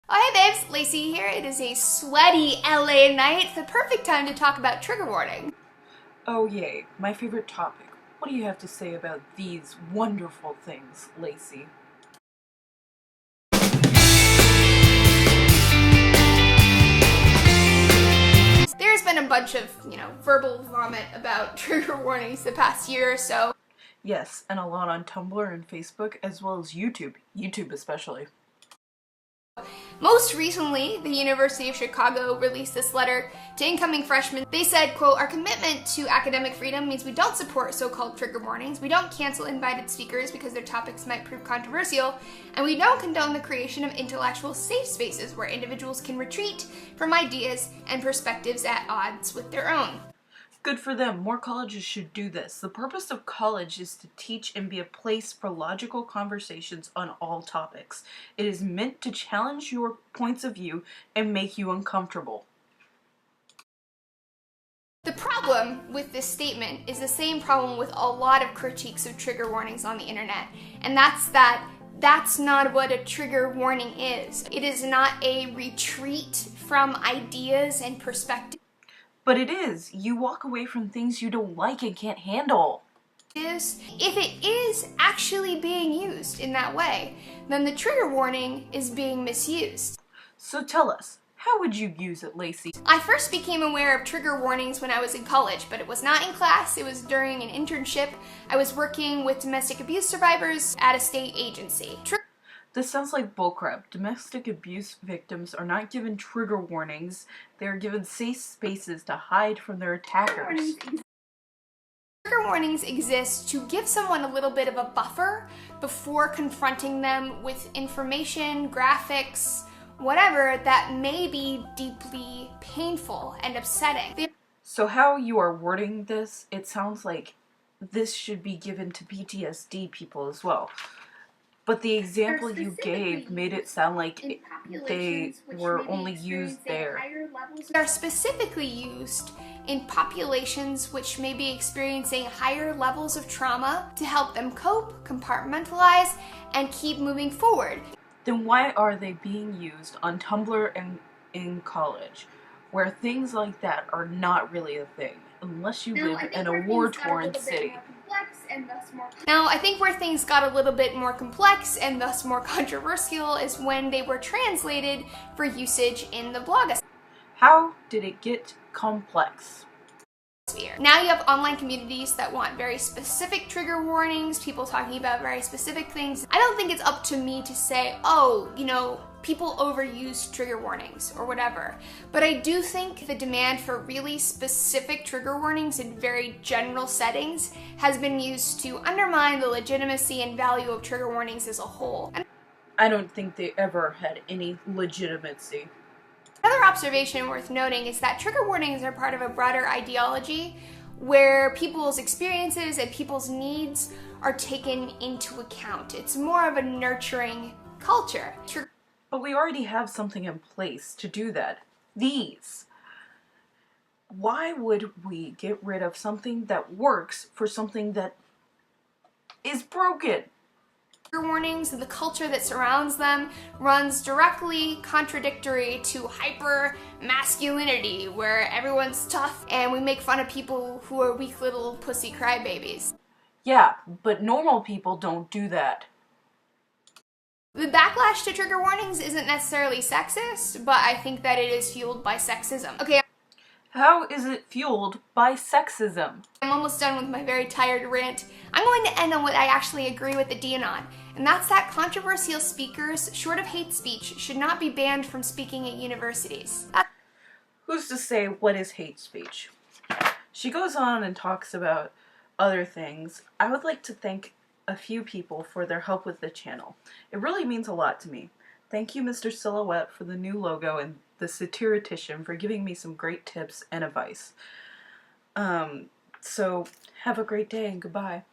Oh, hey babes, Lacey here. It is a sweaty LA night, the perfect time to talk about trigger warning. Oh yay, my favorite topic. What do you have to say about these wonderful things, Lacey? There's been a bunch of, verbal vomit about trigger warnings the past year or so. Yes, and a lot on Tumblr and Facebook, as well as YouTube. YouTube especially. Most recently, the University of Chicago released this letter to incoming freshmen. They said, quote, "Our commitment to academic freedom means we don't support so-called trigger warnings, we don't cancel invited speakers because their topics might prove controversial, and we don't condone the creation of intellectual safe spaces where individuals can retreat from ideas and perspectives at odds with their own." Good for them. More colleges should do this. The purpose of college is to teach and be a place for logical conversations on all topics. It is meant to challenge your points of view and make you uncomfortable. The problem with this statement is the same problem with a lot of critiques of trigger warnings on the internet, and that's not what a trigger warning is. It is not a retreat from ideas and perspectives. But it is. You walk away from things you don't like and can't handle. If it is actually being used in that way, then the trigger warning is being misused. So tell us, how would you use it, Lacey? I first became aware of trigger warnings when I was in college, but it was not in class, it was during an internship. I was working with domestic abuse survivors at a state agency. This sounds like bullcrap. Domestic abuse victims are not given trigger warnings. They are given safe spaces to hide from their attackers. Trigger warnings exist to give someone a little bit of a buffer before confronting them with information, graphics, whatever that may be deeply painful and upsetting. So how you are wording this, it sounds like this should be given to PTSD people as well. But the example you gave made it sound like they were only used there. They are specifically used in populations which may be experiencing higher levels of trauma to help them cope, compartmentalize, and keep moving forward. Then why are they being used on Tumblr and in college, where things like that are not really a thing, unless you live in a war-torn city? Now, I think where things got a little bit more complex and thus more controversial is when they were translated for usage in the blogosphere. How did it get complex? Now you have online communities that want very specific trigger warnings, people talking about very specific things. I don't think it's up to me to say, oh, people overuse trigger warnings or whatever. But I do think the demand for really specific trigger warnings in very general settings has been used to undermine the legitimacy and value of trigger warnings as a whole. I don't think they ever had any legitimacy. Another observation worth noting is that trigger warnings are part of a broader ideology where people's experiences and people's needs are taken into account. It's more of a nurturing culture. But we already have something in place to do that. These. Why would we get rid of something that works for something that is broken? Trigger warnings and the culture that surrounds them runs directly contradictory to hyper masculinity, where everyone's tough and we make fun of people who are weak little pussy crybabies. Yeah, but normal people don't do that. The backlash to trigger warnings isn't necessarily sexist, but I think that it is fueled by sexism. Okay. How is it fueled by sexism? I'm almost done with my very tired rant. I'm going to end on what I actually agree with the Dean on, and that's that controversial speakers, short of hate speech, should not be banned from speaking at universities. Who's to say what is hate speech? She goes on and talks about other things. I would like to thank a few people for their help with the channel. It really means a lot to me. Thank you, Mr. Silhouette, for the new logo, and the Satiritician for giving me some great tips and advice. So have a great day and goodbye.